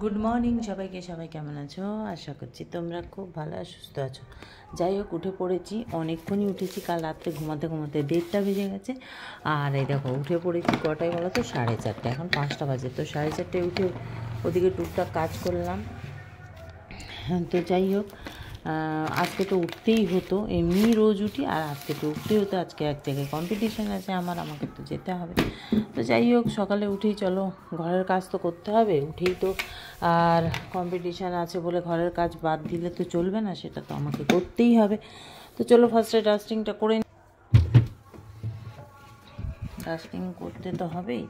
Good morning সবাইকে। সবাই কেমন আছো? আশা করছি তোমরা খুব ভালো আর সুস্থ আছো। যাই হোক, উঠে পড়েছি, অনেকক্ষণই উঠেছি। কাল রাত্রে ঘুমাতে ঘুমাতে 1:30 বেজে গেছে। আর এই দেখো উঠে পড়েছি কটায় বলো তো? 4:30। এখন 5টা বাজে। তো 4:30টায় উঠে ওদিকে টুকটাক কাজ করলাম। তো যাই হোক, আজকে তো উঠতেই হতো, এমনি রোজ উঠি, আর আজকে তো উঠতেই হতো। আজকে এক জায়গায় কম্পিটিশান আছে আমাকে তো যেতে হবে। তো যাই হোক, সকালে উঠেই চলো, ঘরের কাজ তো করতে হবে উঠেই তো। আর কম্পিটিশান আছে বলে ঘরের কাজ বাদ দিলে তো চলবে না, সেটা তো আমাকে করতেই হবে। তো চলো ফার্স্টে ডাস্টিংটা করে, ডাস্টিং করতে তো হবেই।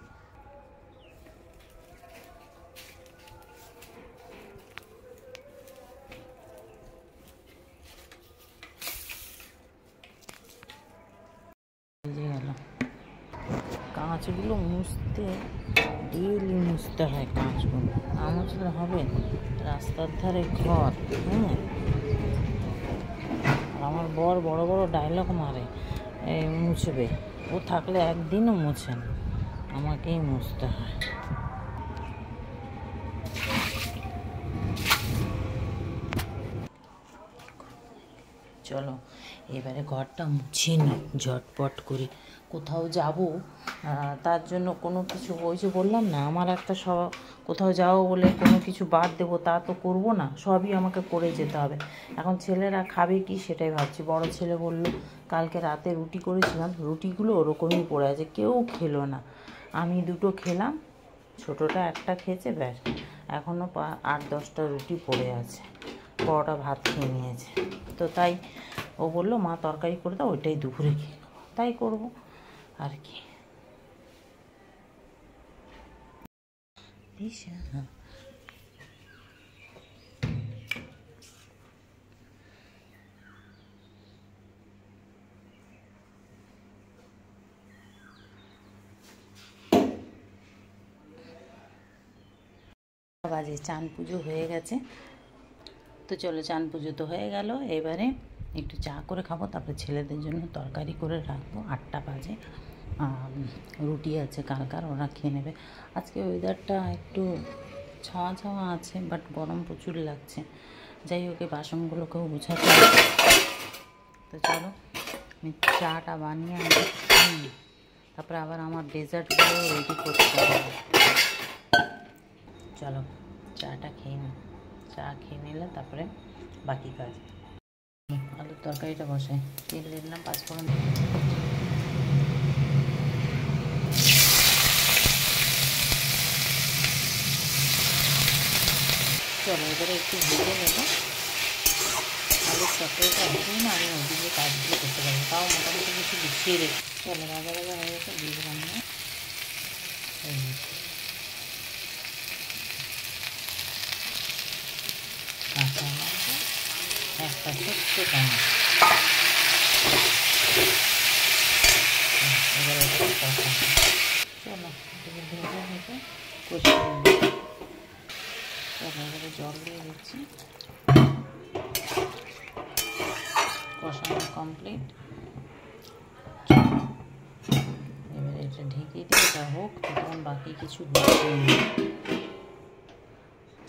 গেল কাঁচগুলো মুছতে, ডেইলি মুছতে হয় কাঁচগুলো, না মুছলে হবে? রাস্তার ধারে ঘর, আর আমার বর বড় বড় ডায়লগ মারে, মুছবে। ও থাকলে একদিনও মুছে না, আমাকেই মুছতে হয়। চলো এবারে ঘরটা মুছিয়ে নিই ঝটপট করে। কোথাও যাব, তার জন্য কোনো কিছু, ওই যে বললাম না, আমার একটা কোথাও যাবো বলে কোনো কিছু বাদ দেবো তা তো করবো না, সবই আমাকে করে যেতে হবে। এখন ছেলেরা খাবে কি সেটাই ভাবছি। বড় ছেলে বলল, কালকে রাতে রুটি করেছিলাম, রুটিগুলো ওরকমই পড়ে আছে, কেউ খেলো না। আমি 2টো খেলাম, ছোটোটা একটা খেয়েছে, ব্যাস। এখনও 8-10টা রুটি পড়ে আছে। বড়টা ভাত খেয়ে নিয়েছে। তো তাই ও বললো, মা তরকারি করে দাও, ওইটাই দুপুরে খেয়ে নেবো। তাই করবো আর কি। বাজে চান পুজো হয়ে গেছে। তো চলো, চান পুজো তো হয়ে গেল, এবারে একটু চা করে খাবো, তারপরে ছেলেদের জন্য তরকারি করে রাখবো। 8টা বাজে। রুটি আছে কালকার, ওরা খেয়ে নেবে। আজকে ওয়েদারটা একটু ছাওয়া ছাওয়া আছে, বাট গরম প্রচুর লাগছে। যাই হোক, এই বাসনগুলোকেও গুছাতে হবে। তো চলো আমি চাটা বানিয়ে আনি, তারপরে আবার আমার ডেজার্টগুলো রেডি করতে হবে। চলো চাটা খেয়ে নিই, চা খেয়ে নিলে তারপরে বাকি কাজ। আলুর তরকারিটা বসাই, তেল দিলাম, 5 ফোড়ন। চলো এবারে একটু ভেজে নেবো আলুর তরকারিটা, ভেজেই না আমি ওদিকে কাজগুলো করতে পারবো। তাও মোটামুটি কিছু গুছিয়ে রেখে। চলো ভাজা ভাজা হয়ে গেছে, দিয়ে দিলাম না কাঁচা লঙ্কা, একটা ছোট্ট টমেটো। এবারে একটু কষা, চলো ভেজে ভেজে কষিয়ে নিই। চলো এবারে জল দিয়ে দিচ্ছি, কষানো কমপ্লিট। এবারে এটা ঢেকে দিয়ে এটা হোক, তখন বাকি কিছু গুছিয়ে নিই।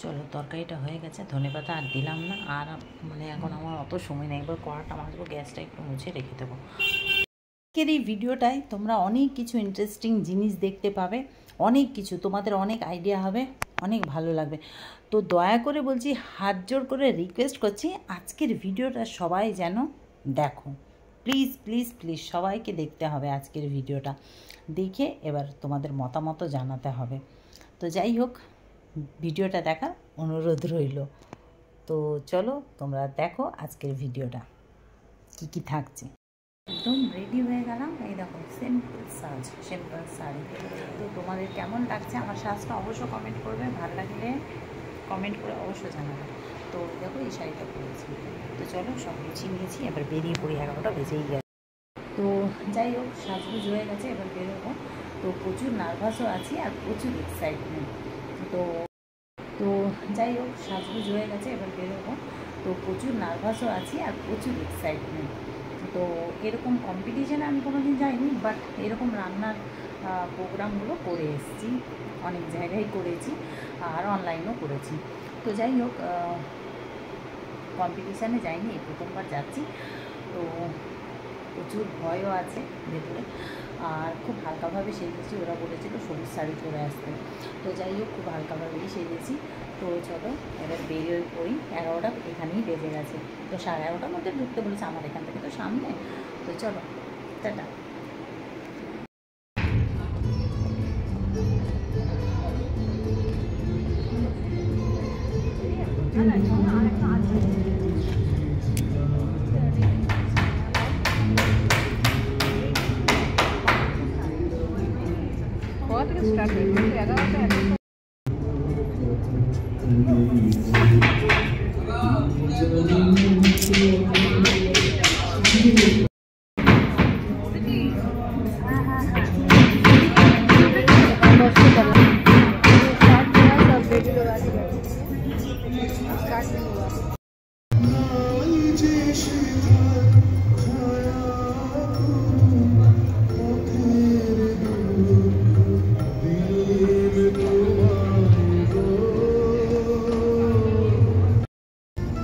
চলো তরকারিটা হয়ে গেছে, ধনেপাতা আর দিলাম না। আর মানে এখন আমার অত সময় নেই, এবার কড়াটা মাজবো, গ্যাসটা একটু মুছে রেখে দেবো। আজকের এই ভিডিওটায় তোমরা অনেক কিছু ইন্টারেস্টিং জিনিস দেখতে পাবে, অনেক কিছু, তোমাদের অনেক আইডিয়া হবে, অনেক ভালো লাগবে। তো দয়া করে বলছি, হাত জোর করে রিকোয়েস্ট করছি, আজকের ভিডিওটা সবাই যেন দেখো। প্লিজ প্লিজ প্লিজ সবাইকে দেখতে হবে আজকের ভিডিওটা, দেখে এবার তোমাদের মতামত জানাতে হবে। তো যাই হোক, ভিডিওটা দেখার অনুরোধ রইল। তো চলো তোমরা দেখো আজকের ভিডিওটা কি কি থাকছে। একদম রেডি হয়ে গেলাম, এই দেখো সিম্পল সাজ, সিম্পল শাড়ি। তো তোমাদের কেমন লাগছে আমার সাজটা অবশ্য কমেন্ট করবে, ভালো লাগলে কমেন্ট করে অবশ্যই জানাবে। তো দেখো এই শাড়িটা পরেছি। তো চলো সব গুছিয়ে নিয়েছি, এবার বেরিয়ে পড়ি, 11টা বেজেই গেছে। তো যাই হোক, সাজগুজ হয়ে গেছে, এবার বেরোবো। তো প্রচুর নার্ভাসও আছি আর প্রচুর এক্সাইটমেন্ট। তো তো যাই হোক, সাজগুজ হয়ে গেছে, এবার বেরোবো। তো প্রচুর নার্ভাসও আছি আর প্রচুর এক্সাইটমেন্ট। তো এরকম কম্পিটিশানে আমি কোনো দিন যাইনি, বাট এরকম রান্নার প্রোগ্রামগুলো করে এসেছি, অনেক জায়গায় করেছি আর অনলাইনও করেছি। তো যাই হোক, কম্পিটিশানে যাইনি, এই প্রথমবার যাচ্ছি। তো প্রচুর ভয়ও আছে ভেতরে, আর খুব হালকাভাবে সেজেছি। ওরা বলেছিল সবুজ শাড়ি পরে আসতে, তো যাই হোক খুব হালকাভাবেই সেজেছি। তো চলো এবার বেরিয়ে পড়ি। 11টা এখানেই বেজে গেছে, তো 11:30টার মধ্যে ঢুকতে বলেছে আমার এখান থেকে তো সামনে। তো চলো টাটা।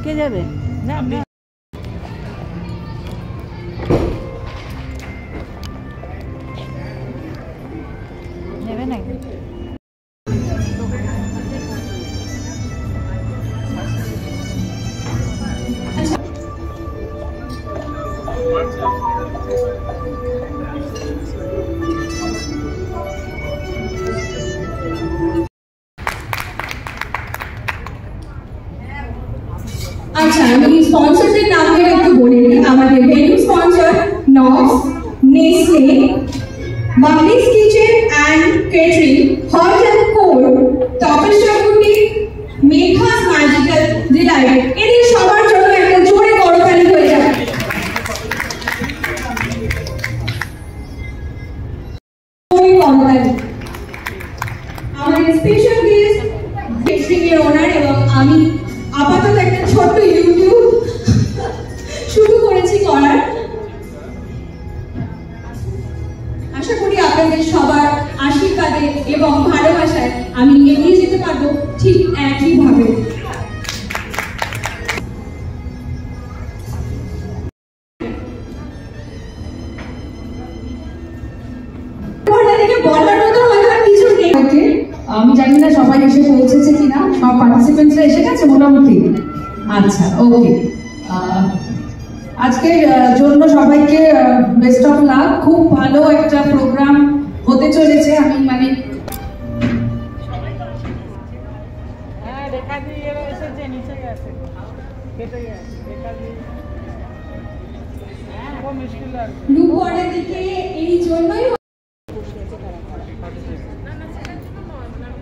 কে যাবে? না নেবে নাকি? আচ্ছা, আমি স্পন্সরদের নামগুলো একটু বলে দিই। আমাদের venue sponsor Knox, Nestle, Mummy's kitchen and catering, hot and cold, Tapasya boutique, Megha's magical delight. এদের সবার জন্য একটা জোরে করতালি হয়ে যায়। আমাদের স্পেশাল গেস্ট কেটারিং এর ওনার, এবং আমি আপাতত একটা ছোট্ট ইউটিউব শুরু করেছি করার। আশা করি আপনাদের সবার আশীর্বাদে এবং ভালোবাসায় আমি এগিয়ে যেতে পারবো ঠিক একইভাবে। আমি জানি না সবাই এসে পৌঁছেছে কিনা, সব পার্টিসিপেন্টসরা এসে গেছে মোটামুটি? আচ্ছা, ওকে। আজকের জন্য সবাইকে বেস্ট অফ লাক। খুব ভালো একটা প্রোগ্রাম হতে চলেছে। আমি মানে রূপগড়ের দিকে এই জন্যই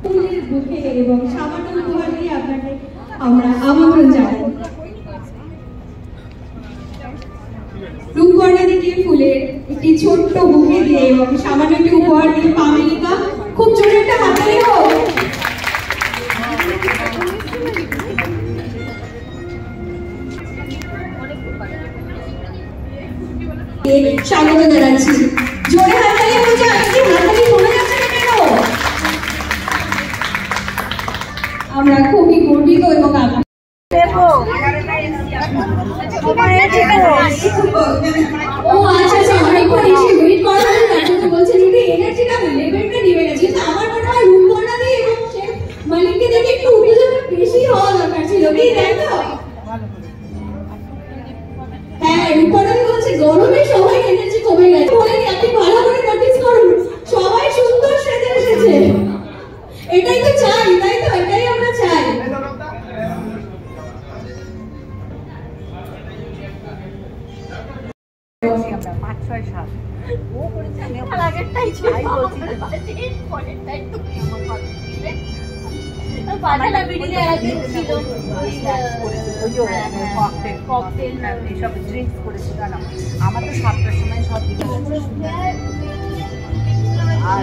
ফুলের বুকে এবং সামান্য উপহার দিয়ে আপনাকে আমরা আমন্ত্রণ জানাই। রূপগড়ের দিকে ফুলের একটি ছোট্ট বুকে দিয়ে এবং সামান্য একটি উপহার দিয়ে পামেলিকা খুব জোরে একটা হাততালি হোক। স্বাগত জানাচ্ছি। জোরে হাততালি হচ্ছে, আজকে হাততালি শোনা যাচ্ছে না কেন? আমরা খুবই গর্বিত এবং ও আচ্ছা আচ্ছা, অনেকক্ষণ এসে ওয়েট করা হলো, তার জন্য বলছেন যদি এনার্জিটা লেভেলটা নিভে গেছে। আমার মনে হয় রূপগড়া দিয়ে এবং সে মালিককে দেখে একটু উত্তেজনা বেশি হওয়া দরকার ছিল, কি তাই তো? হ্যাঁ, রূপগড়া বলছে গরমে সবাই এনার্জি কমে গেছে বলে আপনি ভালো করে নোটিস করুন, সবাই সুন্দর সেজে এসেছে। এটাই তো চাই, তাই তো? এটাই আমরা চাই।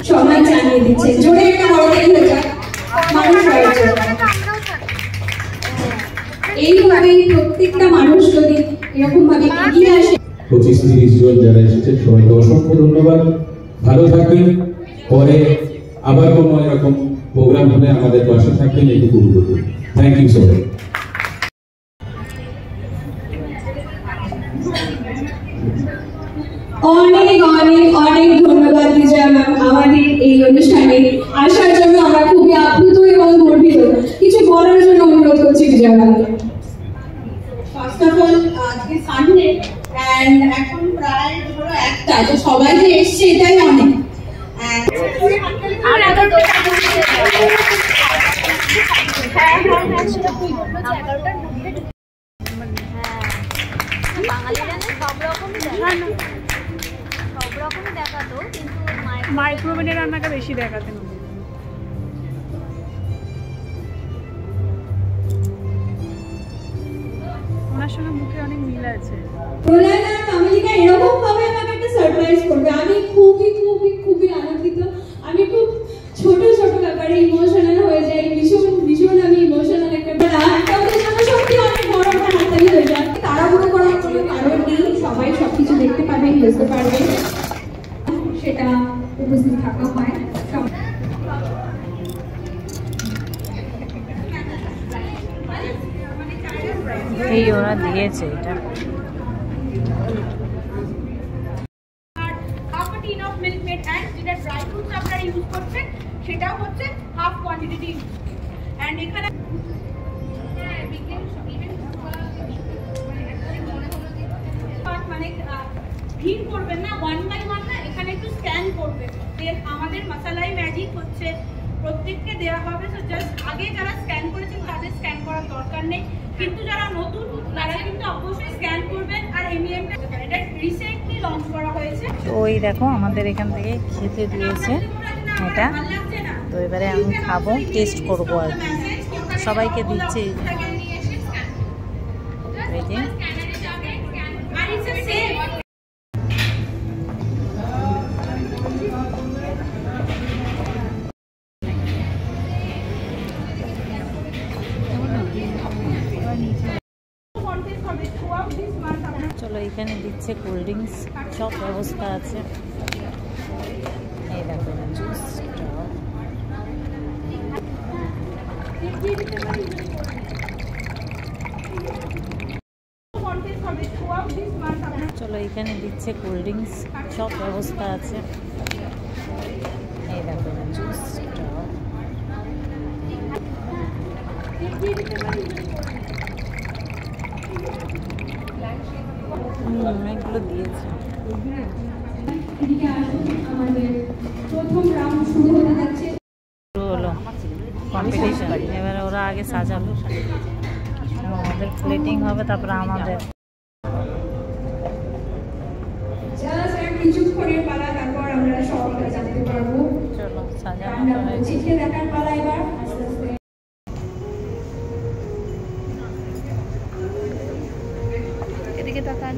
সবাই জানিয়ে দিচ্ছে, জোরে একটা বড়তালি হয়ে যাক মানুষ রয়েছে। এইভাবেই প্রত্যেকটা মানুষ যদি এরকম ভাবে এগিয়ে আসে 25-30 জন যারা এসেছেন সবাইকে অসংখ্য ধন্যবাদ। ভালো থাকবেন, পরে আবার কোনো এরকম প্রোগ্রাম হলে আমাদের পাশে থাকবেন, এটুকু অনুরোধ করি। Thank you so much. অনেক অনেক অনেক ধন্যবাদ বিজয়া ম্যাম আমাদের এই অনুষ্ঠানে আসার জন্য। আমরা খুবই আপ্লুত এবং গর্বিত। কিছু বলার জন্য অনুরোধ করছি বিজয়া ম্যামকে। ফার্স্ট অফ অল আজকে সানডে এন্ড এখন প্রায় ধরো 1টা, তো সবাই যে এসছে এটাই অনেক। মাইক্রোওভেনে রান্নাটা বেশি দেখাতেন। ওনার সঙ্গে মুখে অনেক মিল আছে। প্রলয় আর কামলিকা এরকম ভাবে আমাকে একটা সারপ্রাইজ করবে, আমি খুবই খুবই খুবই আনন্দিত। আমি খুব ছোট ছোট ব্যাপারে ইমোশনাল হয়ে যাই, ভীষণ ভীষণ আমি ইমোশনাল একটা আমাদের জন্য সত্যি অনেক বড় একটা হাততালি হয়ে যায়। তাড়াহুড়ো করার কোনো কারণ নেই, সবাই সবকিছু দেখতে পাবেন, বুঝতে পারবেন, সেটা উপস্থিত থাকা হয়। এই ওরা দিয়েছে এটা। Half a tin of milkmaid and যেটা ড্রাই ফ্রুটস আপনারা ইউজ করছেন সেটাও হচ্ছে হাফ কোয়ান্টিটি ইউজ। এন্ড এখানে মানে ভিড় করবেন না, 1 বাই 1 না, এখানে একটু স্ক্যান করবেন। দেন আমাদের মশালাই ম্যাজিক হচ্ছে প্রত্যেককে দেওয়া হবে। তো জাস্ট আগে যারা স্ক্যান করেছেন তাদের স্ক্যান করার দরকার নেই, কিন্তু যারা নতুন তারা কিন্তু অবশ্যই স্ক্যান করবেন। আর এমইএমটা এটা রিসেন্টলি লঞ্চ করা হয়েছে। ওই দেখো আমাদের এখান থেকে খেতে দিয়েছে এটা, তো এবারে আমি খাবো, টেস্ট করবো আর কি। সবাইকে দিচ্ছে এই যে চলো, এখানে দিচ্ছে কোল্ড ড্রিঙ্কস, সব ব্যবস্থা আছে। এই দেখো জুসটা, চলো এখানে দিচ্ছে কোল্ড ড্রিঙ্কস, সব ব্যবস্থা আছে। এই দেখো জুসটা, অনেকগুলো দিয়েছে। আমাদের প্রথম রাউন্ড শুরু হতে যাচ্ছে। শুরু হলো কম্পিটিশন। এবারে ওরা আগে সাজালো, আমাদের প্লেটিং হবে, তারপরে আমাদের কিছুক্ষণের পালা, তারপর আমরা সবটা জানতে পারবো। চলো সাজানো চিঠি দেখার পালা এবার আস্তে আস্তে। এদিকে তাকান।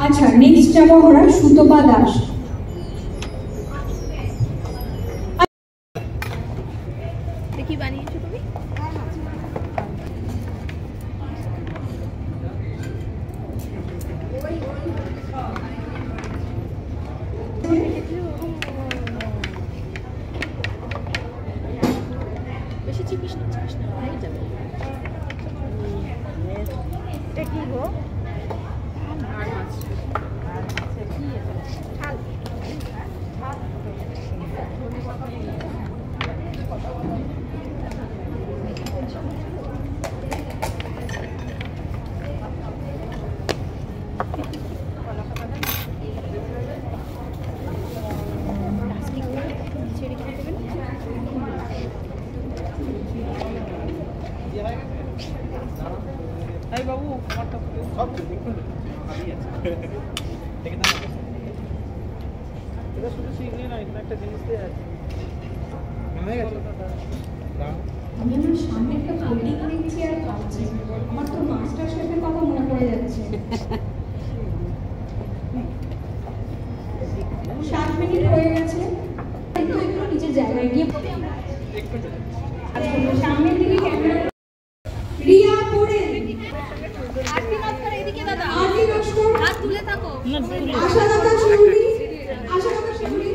আচ্ছা, নেক্সট যাবো আমরা সুতপা দাস। কি বানিয়েছো তুমি? বেশি চিপিস না, হয়ে যাবে। এটা কি গো? আর মাছ। আর মাছের কি এটা? আমি আমার সামনে একটা পোল্ট্রি কিনেছি আর খাচ্ছি, আমার তো মাস্টার শেফের কথা মনে পড়ে যাচ্ছে। 7 মিনিট হয়ে গেছে, একটু নিচের জায়গায় গিয়ে সামনের দিকে ক্যামেরা। রিয়া পড়ে আরতি নস্কর এদিকে দাদা, আরতি নস্কর হাত তুলে থাকো। আশা দাদা শিউলি, আশা দাদা শিউলি।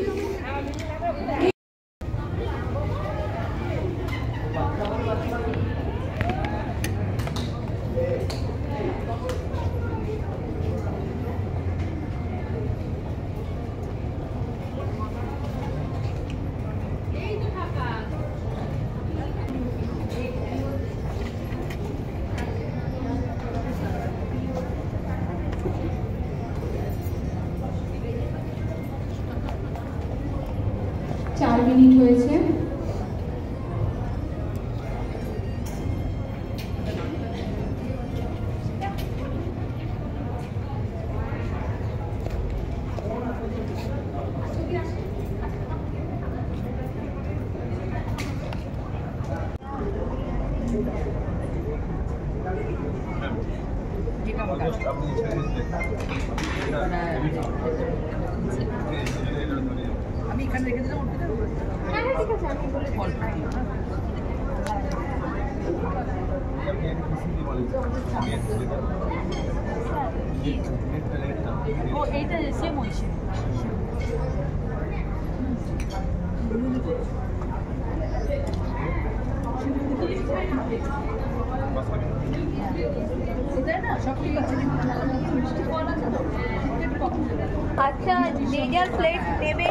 চার মিনিট হয়েছে। আমি এখানে রেখে দিলাম। হ্যাঁ ঠিক আছে, আমি বলে ও এইটা সেম হয়েছে। আচ্ছা, যে যার প্লেট নেবে,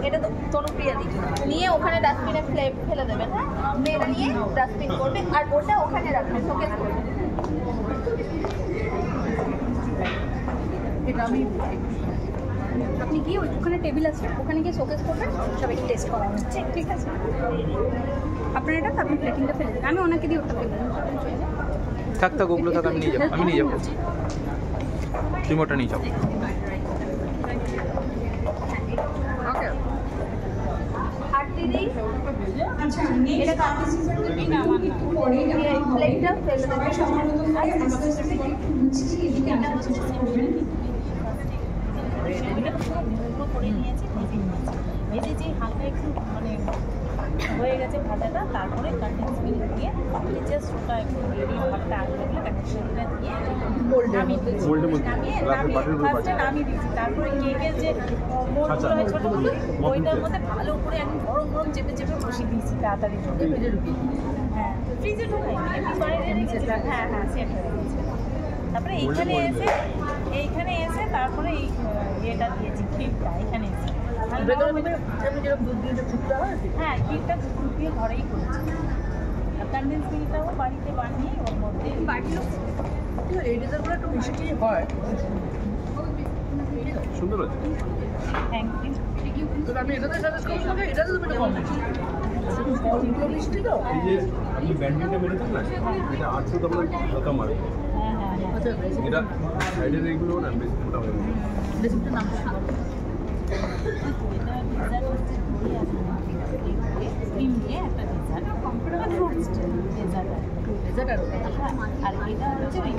এটা তো তনুপ্রিয়া দিই, নিয়ে ওখানে ডাস্টবিনে ফেলে দেবেন। হ্যাঁ, এটা নিয়ে ডাস্টবিন করবে আর ওটা ওখানে রাখবেন, শোকেস করবে। এটা আমি আপনি গিয়ে ওখানে টেবিল আছে, ওখানে গিয়ে শোকেস করবেন, সবাই টেস্ট করা হচ্ছে। ঠিক আছে, আপনার এটা আপনি প্লেটিংটা ফেলে দেবেন, আমি ওনাকে দিয়ে ওটা ফেলে দেবেন। থাক থাক, ওগুলো থাক, আমি নিয়ে যাবো, আমি নিয়ে যাবো, তুমি ওটা নিয়ে যাবো। আর দিদি আচ্ছা, নেক্সট পার্টিসিপেন্ট একটু পরে প্লেটটা ফেলে সবাই সমানত করে আস্তে আস্তে করে বুঝছি এদিকে আসার চেষ্টা করবেন। করে নিয়েছি, ভেজে নিয়েছি, ভেজে যে হালকা একটু মানে হয়ে গেছে ভাজাটা, তারপরে কন্ডেন্স মিল্ক দিয়ে জাস্ট ওটা একটু মিডিয়াম ভাতটা আগে লাগলে কন্ডেন্সটা দিয়ে নামিয়ে দিয়েছি, ফার্স্টে নামিয়ে দিয়েছি। তারপরে কেকের যে মোড়গুলো ছোটোগুলো, ওইটার মধ্যে ভালো করে একদম গরম গরম চেপে চেপে বসিয়ে দিয়েছি তাড়াতাড়ি জন্য। হ্যাঁ, ফ্রিজে ঢোকাই, এমনি বাইরে রেখেছিলাম। হ্যাঁ হ্যাঁ, সেট হয়ে গেছে। তারপরে এইখানে এসে তারপরে এই ইয়েটা দিয়েছি, ক্রিমটা এখানে এসে। হ্যাঁ, ক্রিমটা দুধ দিয়ে ঘরেই করেছি, আর কনডেন্স মিল্কটাও বাড়িতে বানিয়ে ওর মধ্যে বাড়ির এই ডিজাইনগুলো একটু বেশি কি হয়, সুন্দর আছে। Thank you. তো আমি এটাতে সাজেস্ট করছি, এটাতে তুমি কম মিষ্টি তো। এই যে আপনি ব্যান্ডিংটা মেরেছেন না, এটা আটশো তো আপনার হালকা মার। হ্যাঁ হ্যাঁ হ্যাঁ, আচ্ছা, এটা সাইডের এইগুলো না বেশি মোটা হয়ে গেছে। রেসিপিটার নাম এটা ডেজার্ট হচ্ছে দই আর ক্রিম দিয়ে একটা ডেজার্ট, ফ্রুটস ডেজার্ট। ডেজার্ট আর আর এটা হচ্ছে ওই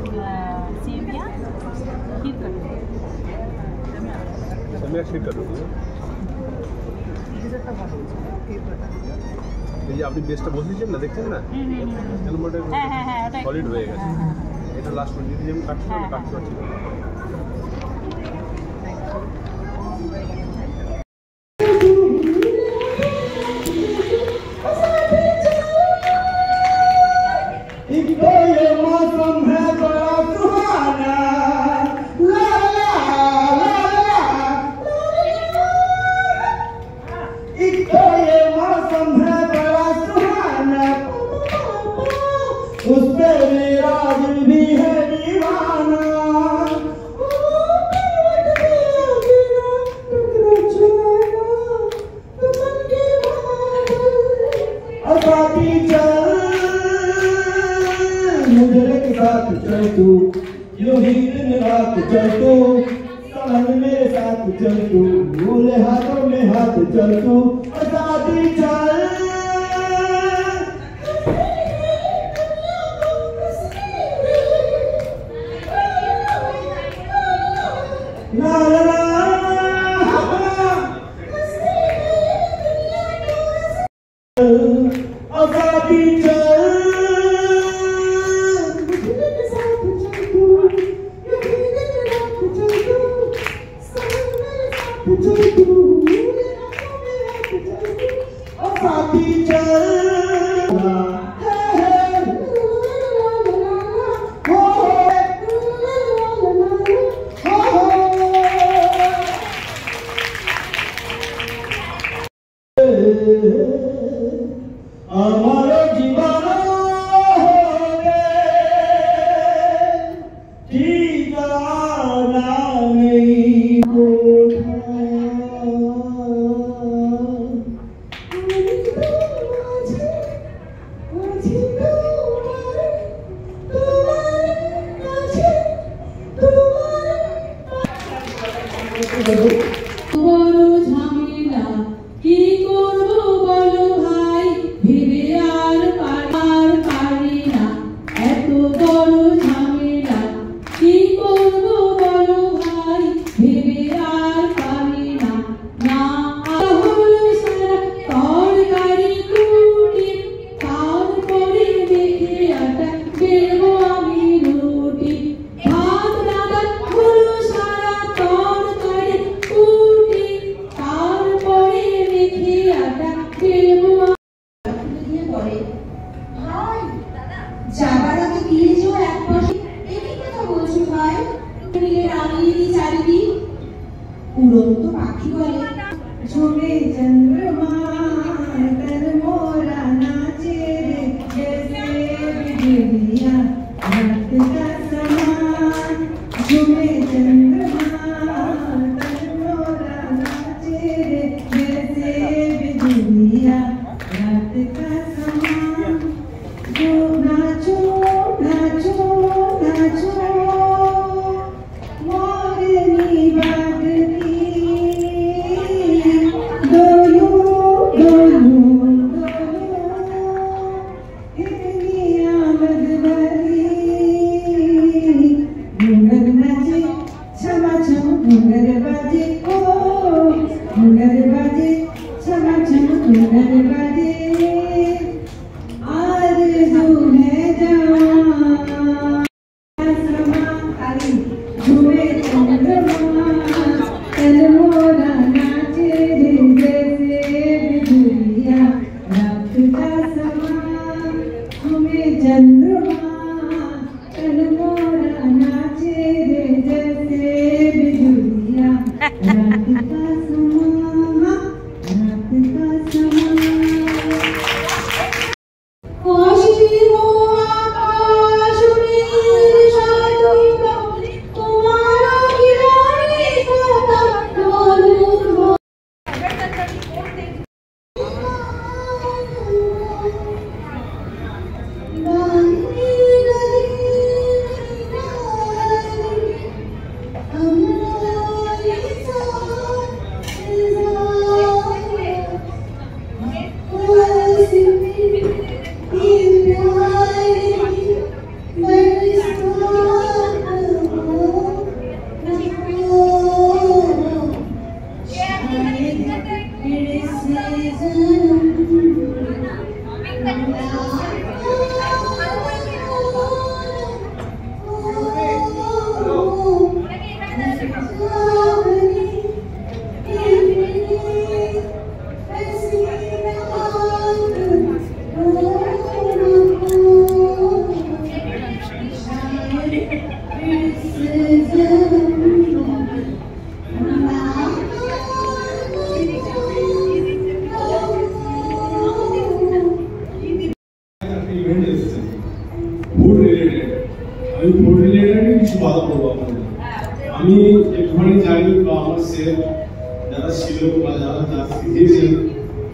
সেমিয়া ক্ষীর কাটা। আমি আর ঠিক কাটো। ডেজার্টটা ভালো হয়েছে। এই যে আপনি বেসটা বসিয়েছেন না, দেখছেন না, হ্যাঁ হ্যাঁ হ্যাঁ, ওটাই সলিড হয়ে গেছে। হ্যাঁ, এটা লাস্ট পর্যন্ত যদি আমি কাটছি না, কাটতে পারছি না। उस पे मेरा दिल भी है दीवाना। साथी चल मुझे के साथ चल तू, यूं ही दिन रात चल तू, साथ मेरे साथ चल तू, हाथों में हाथ चल तू, आजादी चल। ला ला ला आजादी चल। हमारे जीवन ठिकाना नहीं বড় ঝামেলা কি করব বলো ভাই, ভেবে আর পারি না, এত বড় ঝামেলা কি করব বলো ভাই, ভেবে আর পারি না। না হলো সারা তরকারি কুটি, তারপরে দেখে আটা বেরবো আমি রুটি। ভাত রান্না হলো সারা তরকারি কুটি, তারপরে দেখে আটা বেরবো দিয়ে পড়ে। ভাই যাবার আগে দিয়ে যাও এক পাশে, একই কথা বলছো ভাই। মিলে রাঙিয়ে দিই চারিদিক, উড়ন্ত পাখি বলে ঝুমে চন্দ্রমা তর মোরা নাচে রে, জैसे बिजलियां रात का समान। झूमे चंद्रमा तन मोरा नाचे रे, जैसे बिजलियां रात का समान। जो नाचो नाचो नाचो मोरनी बागनी, डोलो डोलो डोलो हिरनी आमद वाली। घूंघर नाचे छमा छम घूंघर बाजे, ओ घूंघर बाजे छमा छम घूंघर बाजे। आरज़ू है जवां समा तारी, झूमे चंद्रमा तन मोरा नाचे रे, जैसे बिजलियां रात का समान। झूमे चंद्रमा तन मोरा नाचे रे, जैसे बिजलियां रात का समान, रात का समान।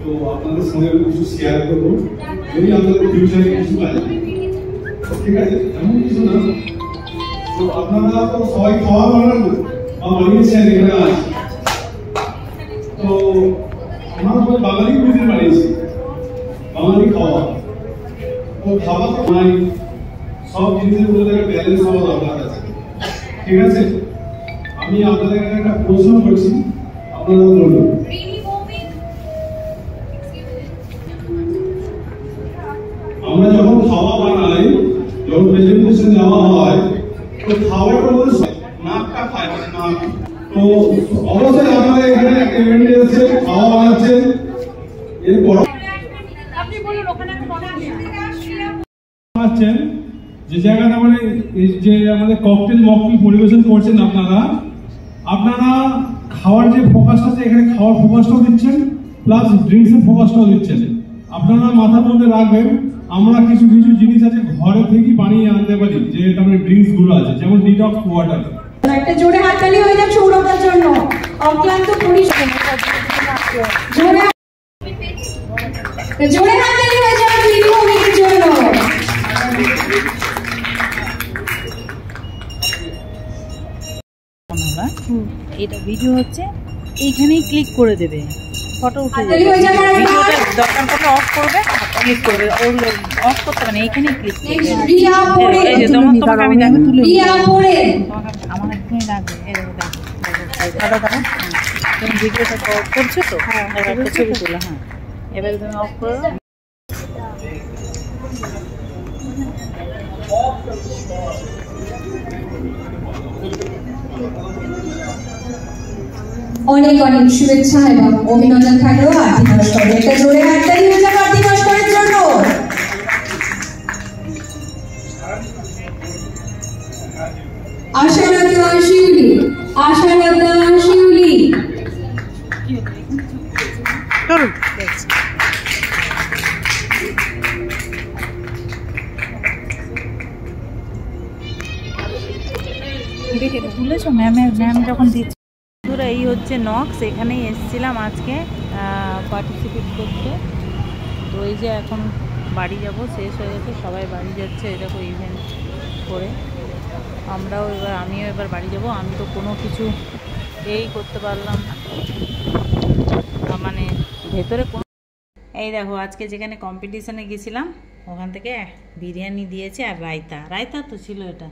তো আপনাদের সঙ্গে কিছু শেয়ার করবো, যদি আপনাদের ফিউচারে কিছু কাজে, ঠিক আছে? এমন কিছু না, তো আপনারা তো সবাই খাওয়া বানান বা বানিয়েছেন, এখানে আছে সব জিনিসের মধ্যে একটা ব্যালেন্স হওয়া দরকার আছে, ঠিক আছে? আমি আপনাদের কাছে একটা প্রশ্ন করছি, আপনারা বলুন। আমরা যখন খাওয়া বানাই, যখন প্রেজেন্টেশন দেওয়া হয়, তো খাওয়াটার মধ্যে নাকটা খায়, মানে নাক। তো অবশ্যই আপনারা এখানে একটা ইভেন্ট এসেছে, খাওয়া বানাচ্ছেন, এরপর আপনি বলুন ওখানে আছেন যে জায়গাটা মানে যে আমাদের ককটেল মকটেল পরিবেশন করছেন আপনারা খাওয়ার যে ফোকাসটা আছে এখানে খাওয়ার ফোকাসটাও দিচ্ছেন, প্লাস ড্রিঙ্কসের ফোকাসটাও দিচ্ছেন। আপনারা মাথার মধ্যে রাখবেন, আমরা কিছু কিছু জিনিস আছে ঘরে থেকে বানিয়ে আনতে পারি, যে তারপরে ড্রিঙ্কস গুলো আছে, যেমন ডিটক্স ওয়াটার। একটা জোরে হাততালি হয়ে যাক সৌরভের জন্য, অক্লান্ত পরিশ্রম। জোরে হাততালি হয়ে যাক লিলিভৌমিকের জন্য। এটা ভিডিও হচ্ছে, এইখানেই ক্লিক করে দেবে, ফটো উঠে যাবে। হাততালি হয়ে যাক আর ভিডিওটা দরকার পড়লে অফ করবে, ক্লিক করবে, অফ করতে মানে এইখানেই ক্লিক করবে। রিয়া পড়ে, এই যে তোমাকে আমি দেখো তুলে রিয়া পড়ে আমার একটুই লাগবে। এই দেখো দেখো দাদা, তুমি ভিডিওটা করছো তো, একটা ছবি তোলা। হ্যাঁ, এবারে তুমি অফ করো। অনেক অনেক শুভেচ্ছা এবং অভিনন্দন থাকলো আরতি নস্কর। একটা জোরে হাততালি হয়ে যাক আরতি নস্করের জন্য। আশালতা শিউলি, আশালতা শিউলি। তুলেছো ম্যাম যখন দিচ্ছে। এই হচ্ছে নক্স, এখানেই এসেছিলাম আজকে পার্টিসিপেট করতে। তো এই যে এখন বাড়ি যাব, শেষ হয়ে গেছে, সবাই বাড়ি যাচ্ছে। এই দেখো ইভেন্ট করে আমিও এবার বাড়ি যাব। আমি তো কোনো কিছু করতে পারলাম না, মানে ভেতরে এই দেখো আজকে যেখানে কম্পিটিশানে গেছিলাম ওখান থেকে বিরিয়ানি দিয়েছে আর রায়তা তো ছিল, এটা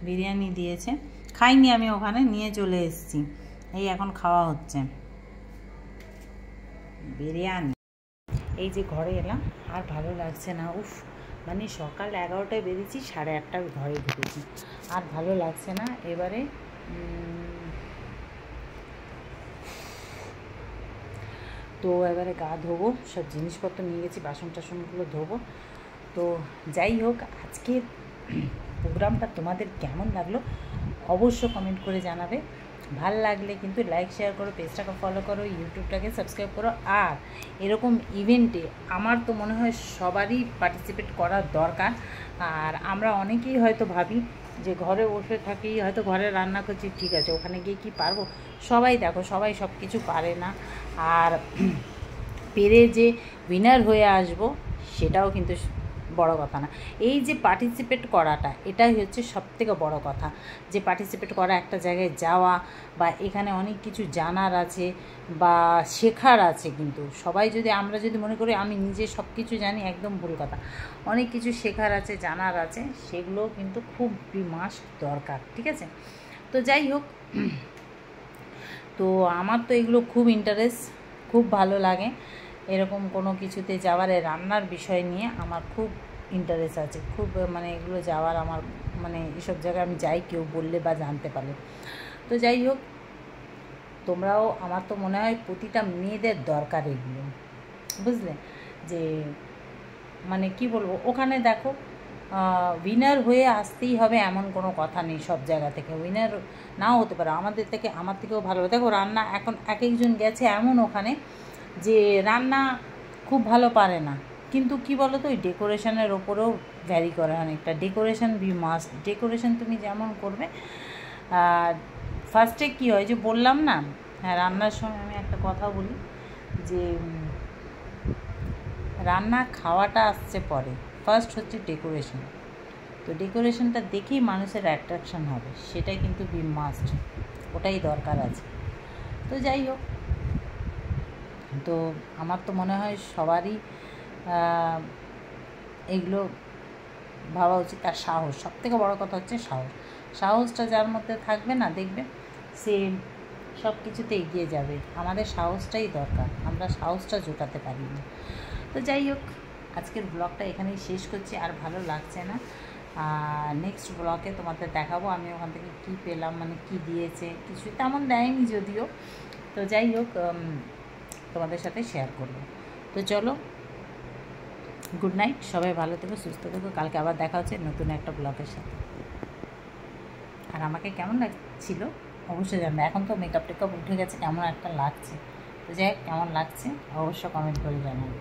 বিরিয়ানি দিয়েছে। খাইনি আমি, ওখানে নিয়ে চলে এসেছি। এই এখন খাওয়া হচ্ছে বিরিয়ানি। এই যে ঘরে এলাম, আর ভালো লাগছে না। উফ, মানে সকাল 11টায় বেরিয়েছি, 8:30 ঘরে ঢুকেছি, আর ভালো লাগছে না। এবারে তো এবারে গা ধোবো, সব জিনিসপত্র নিয়ে গেছি, বাসন টাসনগুলো ধোবো। তো যাই হোক, আজকের প্রোগ্রামটা তোমাদের কেমন লাগলো অবশ্য কমেন্ট করে জানাবে। ভাল লাগলে কিন্তু লাইক শেয়ার করো, পেজটাকে ফলো করো, ইউটিউবটাকে সাবস্ক্রাইব করো। আর এরকম ইভেন্টে আমার তো মনে হয় সবারই পার্টিসিপেট করার দরকার। আর আমরা অনেকেই হয়তো ভাবি যে ঘরে বসে থাকি, হয়তো ঘরে রান্না করছি, ঠিক আছে, ওখানে গিয়ে কি পারবো? সবাই দেখো, সবাই সব কিছু পারে না। আর পেরে যে উইনার হয়ে আসবো সেটাও কিন্তু বড় কথা না। এই যে পার্টিসিপেট করাটা, এটাই হচ্ছে সবথেকে বড় কথা। যে পার্টিসিপেট করা, একটা জায়গায় যাওয়া, বা এখানে অনেক কিছু জানার আছে বা শেখার আছে। কিন্তু সবাই যদি, আমরা যদি মনে করি আমি নিজে সব কিছু জানি, একদম ভুল কথা। অনেক কিছু শেখার আছে, জানার আছে, সেগুলো কিন্তু খুব মাস্ট দরকার, ঠিক আছে? তো যাই হোক, তো আমার তো এগুলো খুব ইন্টারেস্ট, খুব ভালো লাগে এরকম কোনো কিছুতে যাওয়ার। রান্নার বিষয় নিয়ে আমার খুব ইন্টারেস্ট আছে, খুব, মানে এগুলো যাওয়ার আমার, মানে এসব জায়গায় আমি যাই কেউ বললে বা জানতে পারলে। তো যাই হোক, তোমরাও, আমার তো মনে হয় প্রতিটা মেয়েদের দরকার এগুলো, বুঝলে? যে মানে কি বলবো, ওখানে দেখো উইনার হয়ে আসতেই হবে এমন কোনো কথা নেই। সব জায়গা থেকে উইনার নাও হতে পারে, আমার থেকেও ভালো। দেখো রান্না, এখন এক একজন গেছে এমন ওখানে যে রান্না খুব ভালো পারে না, কিন্তু কি বলো তো, ওই ডেকোরেশনের ওপরেও ভ্যারি করে অনেকটা। ডেকোরেশন মাস্ট, ডেকোরেশন তুমি যেমন করবে। ফার্স্টে কী হয়, যে বললাম না, হ্যাঁ, রান্নার সময় আমি একটা কথা বলি, যে রান্না খাওয়াটা আসছে পরে, ফার্স্ট হচ্ছে ডেকোরেশন। তো ডেকোরেশনটা দেখেই মানুষের অ্যাট্রাকশান হবে, সেটাই কিন্তু মাস্ট, ওটাই দরকার আছে। তো যাই হোক, তো আমার তো মনে হয় সবারই এগুলো ভাবা উচিত। আর সাহস, সবথেকে বড় কথা হচ্ছে সাহস। সাহসটা যার মধ্যে থাকবে না, দেখবে সে সব কিছুতে এগিয়ে যাবে। আমাদের সাহসটাই দরকার, আমরা সাহসটা জোটাতে পারি না। তো যাই হোক, আজকের ব্লগটা এখানেই শেষ করছি, আর ভালো লাগছে না। নেক্সট ব্লগে তোমাদের দেখাবো আমি ওখান থেকে কী পেলাম, মানে কী দিয়েছে, কিছু তেমন দেয়নি যদিও। তো যাই হোক, তোমাদের সাথে শেয়ার করবো। তো চলো, গুড নাইট, সবাই ভালো থেকো, সুস্থ থেকো। কালকে আবার দেখা হচ্ছে নতুন একটা ব্লগের সাথে। আর আমাকে কেমন লাগছিল অবশ্যই জানবে। এখন তো মেকআপ টেকআপ উঠে গেছে, কেমন একটা লাগছে। তো যাই হোক, কেমন লাগছে অবশ্য কমেন্ট করে জানাবে।